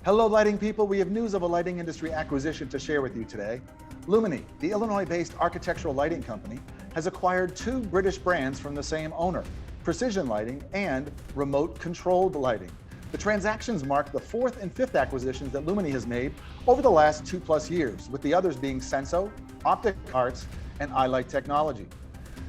Hello, lighting people. We have news of a lighting industry acquisition to share with you today. Luminii, the Illinois-based architectural lighting company, has acquired two British brands from the same owner, Precision Lighting and Remote Controlled Lighting. The transactions mark the fourth and fifth acquisitions that Luminii has made over the last 2+ years, with the others being Senso, Optic Arts, and iLight technology.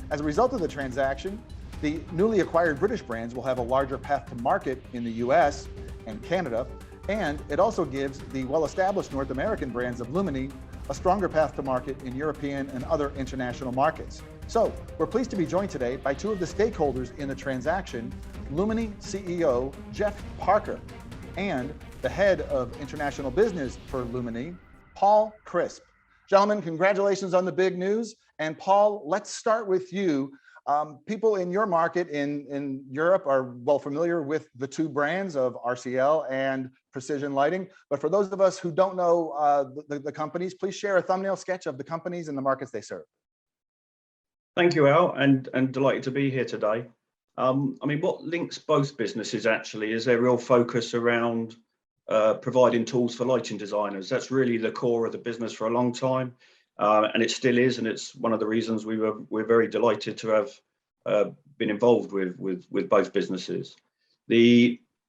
As a result of the transaction, the newly acquired British brands will have a larger path to market in the US and Canada, and it also gives the well-established North American brands of Luminii a stronger path to market in European and other international markets. So we're pleased to be joined today by two of the stakeholders in the transaction, Luminii CEO Jeff Parker and the head of international business for Luminii, Paul Crisp. Gentlemen, congratulations on the big news. And Paul, let's start with you. People in your market in Europe are well familiar with the two brands of RCL and Precision Lighting. But for those of us who don't know the companies, please share a thumbnail sketch of the companies and the markets they serve. Thank you, Al, and delighted to be here today. I mean, what links both businesses actually is their real focus around providing tools for lighting designers. That's really the core of the business for a long time. And it still is, and it's one of the reasons we're very delighted to have been involved with both businesses.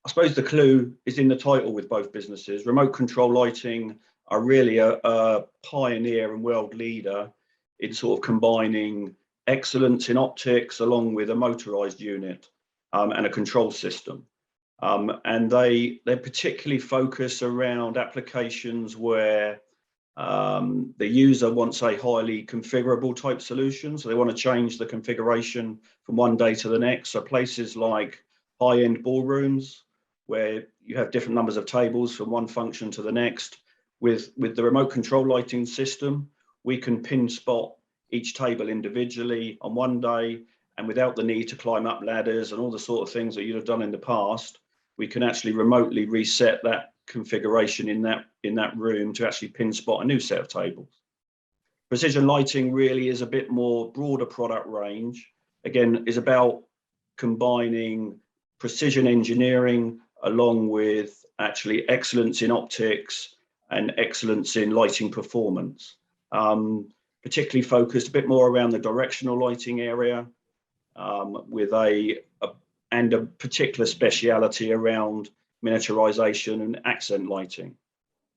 I suppose the clue is in the title with both businesses. Remote control lighting are really a pioneer and world leader in sort of combining excellence in optics along with a motorized unit and a control system. And they particularly focus around applications where the user wants a highly configurable type solution. So they want to change the configuration from one day to the next. So places like high-end ballrooms where you have different numbers of tables from one function to the next. With the remote control lighting system, we can pin spot each table individually on one day, and without the need to climb up ladders and all the sort of things that you'd have done in the past, we can actually remotely reset that configuration in that room to actually pin spot a new set of tables. Precision lighting really is a bit more broader product range. Again, is about combining precision engineering along with actually excellence in optics and excellence in lighting performance. Particularly focused a bit more around the directional lighting area with a particular speciality around miniaturization and accent lighting.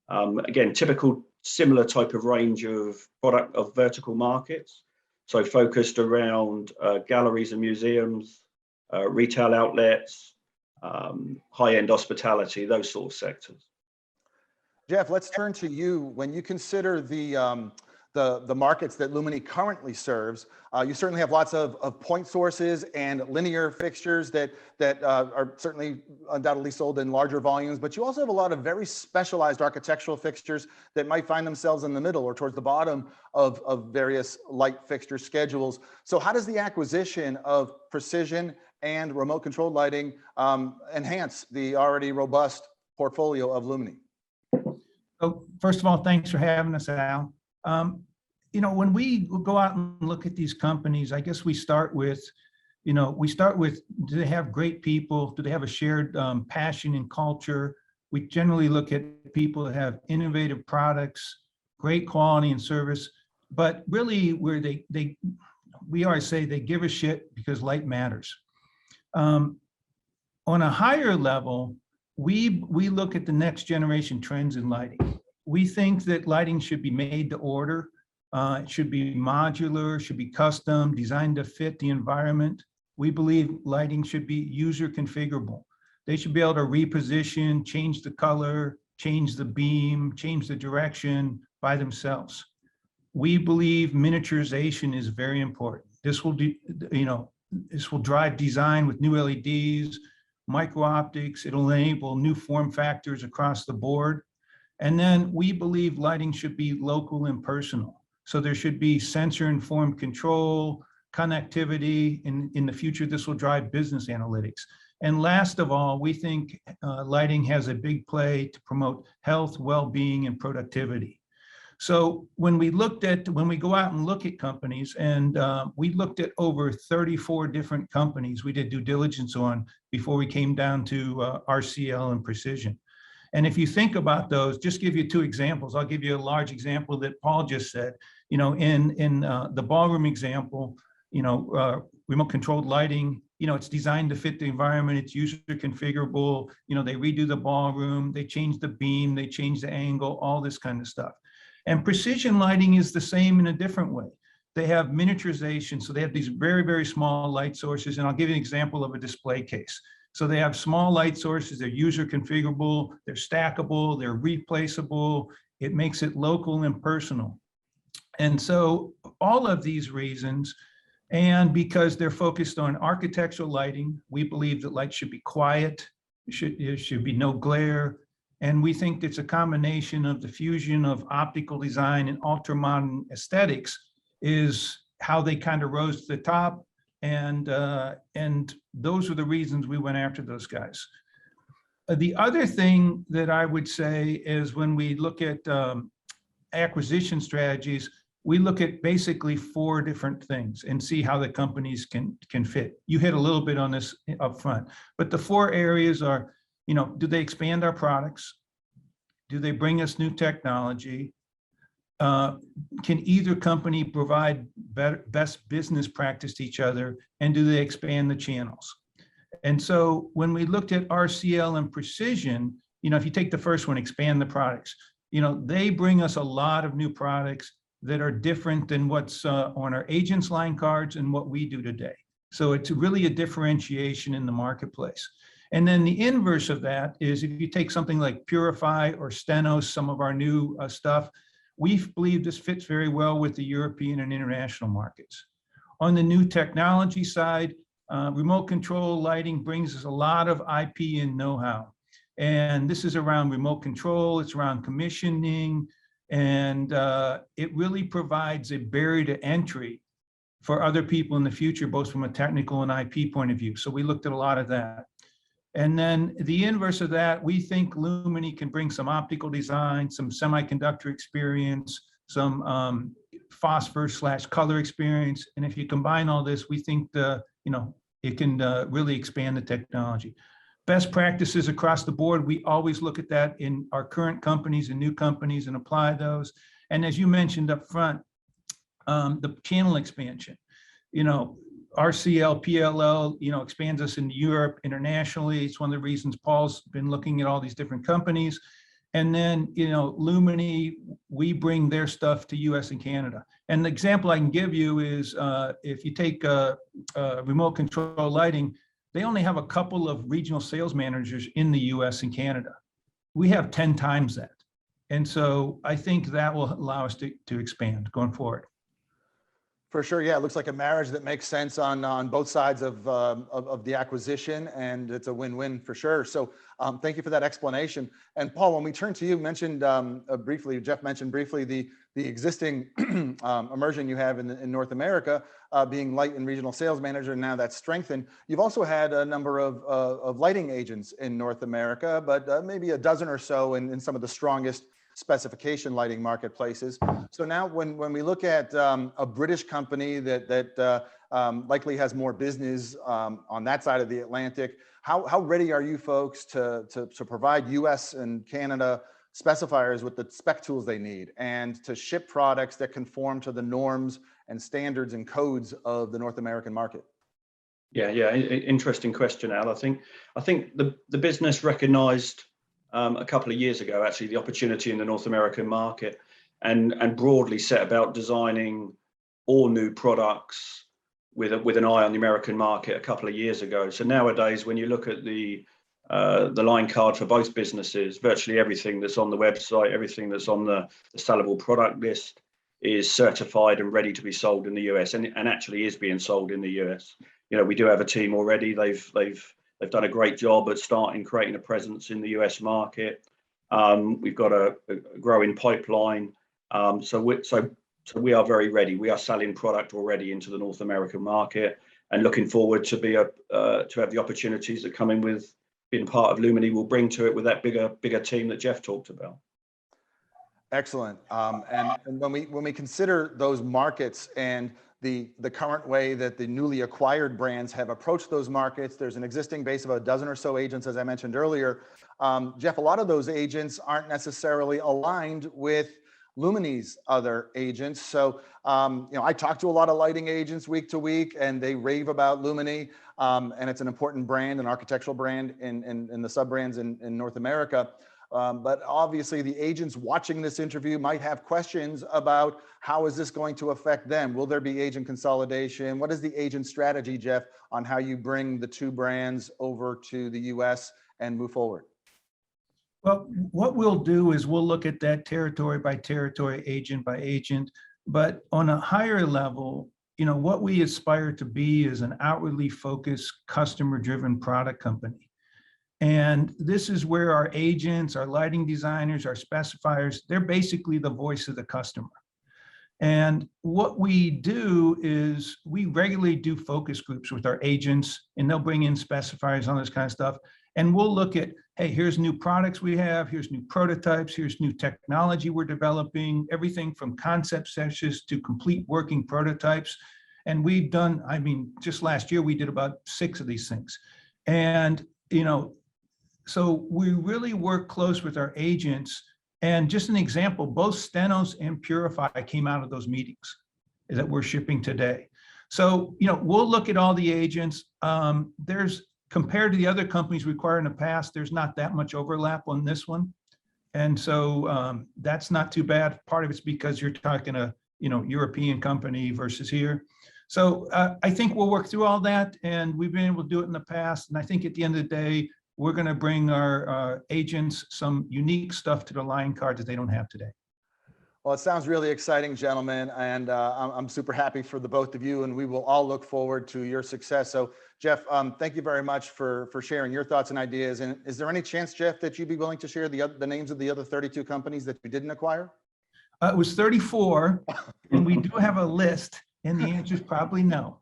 Again, typical similar type of range of product of vertical markets. So focused around galleries and museums, retail outlets, high-end hospitality, those sort of sectors. Jeff, let's turn to you. When you consider the markets that Luminii currently serves, you certainly have lots of point sources and linear fixtures that are certainly undoubtedly sold in larger volumes, but you also have a lot of very specialized architectural fixtures that might find themselves in the middle or towards the bottom of various light fixture schedules. So how does the acquisition of Precision and remote controlled lighting enhance the already robust portfolio of Luminii? So first of all, thanks for having us, Al. You know, when we go out and look at these companies, I guess we start with, do they have great people? Do they have a shared passion and culture? We generally look at people that have innovative products, great quality and service, but really where we always say they give a shit because light matters. On a higher level, we look at the next generation trends in lighting. We think that lighting should be made to order. It should be modular, should be custom, designed to fit the environment. We believe lighting should be user configurable. They should be able to reposition, change the color, change the beam, change the direction by themselves. We believe miniaturization is very important. This will this will drive design with new LEDs, micro optics. It'll enable new form factors across the board. And then we believe lighting should be local and personal. So there should be sensor-informed control, connectivity. In the future, this will drive business analytics. And last of all, we think lighting has a big play to promote health, well-being, and productivity. So when we go out and look at companies, and we looked at over 34 different companies we did due diligence on before we came down to RCL and Precision. And if you think about those, just give you two examples. I'll give you a large example that Paul just said. You know, in the ballroom example, you know, remote controlled lighting, you know, it's designed to fit the environment. It's user configurable. You know, they redo the ballroom, they change the beam, they change the angle, all this kind of stuff. And precision lighting is the same in a different way. They have miniaturization. So they have these very, very small light sources. And I'll give you an example of a display case. So they have small light sources, they're user configurable, they're stackable, they're replaceable. It makes it local and personal. And so all of these reasons, and because they're focused on architectural lighting, we believe that light should be quiet, there should be no glare. And we think it's a combination of the fusion of optical design and ultra-modern aesthetics is how they kind of rose to the top. And those were the reasons we went after those guys. The other thing that I would say is when we look at acquisition strategies, we look at basically 4 different things and see how the companies can fit. You hit a little bit on this up front, but the 4 areas are, you know, do they expand our products? Do they bring us new technology? Can either company provide best business practice to each other, and do they expand the channels? And so when we looked at RCL and Precision, you know, if you take the first one, expand the products, you know, they bring us a lot of new products that are different than what's on our agents line cards and what we do today. So it's really a differentiation in the marketplace. And then the inverse of that is if you take something like Purify or Stenos, some of our new stuff, we believe this fits very well with the European and international markets. On the new technology side, remote control lighting brings us a lot of IP and know-how. And this is around remote control, it's around commissioning, and it really provides a barrier to entry for other people in the future, both from a technical and IP point of view. So we looked at a lot of that. And then the inverse of that, we think Luminii can bring some optical design, some semiconductor experience, some phosphor/color experience. And if you combine all this, we think you know, it can really expand the technology. Best practices across the board, we always look at that in our current companies and new companies and apply those. And as you mentioned up front, the channel expansion, you know, RCL, PLL, you know, expands us in Europe internationally. It's one of the reasons Paul's been looking at all these different companies. And then, you know, Luminii, we bring their stuff to US and Canada. And the example I can give you is if you take remote control lighting, they only have a couple of regional sales managers in the US and Canada. We have 10 times that. And so I think that will allow us to expand going forward. For sure, yeah, it looks like a marriage that makes sense on both sides of the acquisition, and it's a win-win for sure. So thank you for that explanation. And Paul, when we turn to you, mentioned briefly, Jeff mentioned briefly the existing immersion you have in North America, being light and regional sales manager, and now that's strengthened. You've also had a number of lighting agents in North America, but maybe a dozen or so in some of the strongest specification lighting marketplaces. So now when we look at a British company that likely has more business on that side of the Atlantic, how ready are you folks to provide US and Canada specifiers with the spec tools they need and to ship products that conform to the norms and standards and codes of the North American market? Yeah, interesting question, Al. I think the business recognized a couple of years ago, actually, the opportunity in the North American market, and broadly set about designing all new products with an eye on the American market a couple of years ago. So nowadays, when you look at the line card for both businesses, virtually everything that's on the website, everything that's on the sellable product list is certified and ready to be sold in the US, and actually is being sold in the US. You know, we do have a team already. They've done a great job at creating a presence in the US market. We've got a growing pipeline. So we are very ready. We are selling product already into the North American market, and looking forward to have the opportunities that come in with being part of Luminii will bring to it with that bigger team that Jeff talked about. Excellent. And when we consider those markets and the current way that the newly acquired brands have approached those markets. There's an existing base of a dozen or so agents, as I mentioned earlier. Jeff, a lot of those agents aren't necessarily aligned with Lumini's other agents. So, I talk to a lot of lighting agents week to week, and they rave about Luminii, and it's an important brand, an architectural brand in the sub-brands in North America. But obviously the agents watching this interview might have questions about how is this going to affect them? Will there be agent consolidation? What is the agent strategy, Jeff, on how you bring the two brands over to the US and move forward? Well, what we'll do is we'll look at that territory by territory, agent by agent, but on a higher level, what we aspire to be is an outwardly focused, customer-driven product company. And this is where our agents, our lighting designers, our specifiers, they're basically the voice of the customer. And what we do is we regularly do focus groups with our agents, and they'll bring in specifiers, all this kind of stuff. And we'll look at, hey, here's new products we have, here's new prototypes, here's new technology we're developing, everything from concept sessions to complete working prototypes. And we've done, just last year, we did about 6 of these things. And, so we really work close with our agents. And just an example, both Stenos and Purify came out of those meetings that we're shipping today. So, we'll look at all the agents. Compared to the other companies we acquired in the past, there's not that much overlap on this one. And so that's not too bad. Part of it's because you're talking a, European company versus here. So I think we'll work through all that, and we've been able to do it in the past. And I think at the end of the day, we're going to bring our agents some unique stuff to the line card that they don't have today. Well, it sounds really exciting, gentlemen, and I'm super happy for the both of you, and we will all look forward to your success. So, Jeff, thank you very much for sharing your thoughts and ideas. And is there any chance, Jeff, that you'd be willing to share the names of the other 32 companies that you didn't acquire? It was 34, and we do have a list, and the answer is probably no.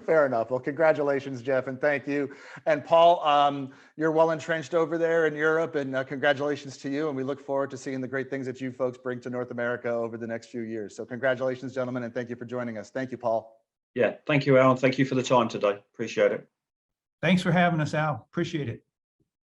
Fair enough. Well, congratulations, Jeff, and thank you. And Paul, you're well entrenched over there in Europe, and congratulations to you. And we look forward to seeing the great things that you folks bring to North America over the next few years. So congratulations, gentlemen, and thank you for joining us. Thank you, Paul. Yeah, thank you, Al, and thank you for the time today. Appreciate it. Thanks for having us, Al. Appreciate it.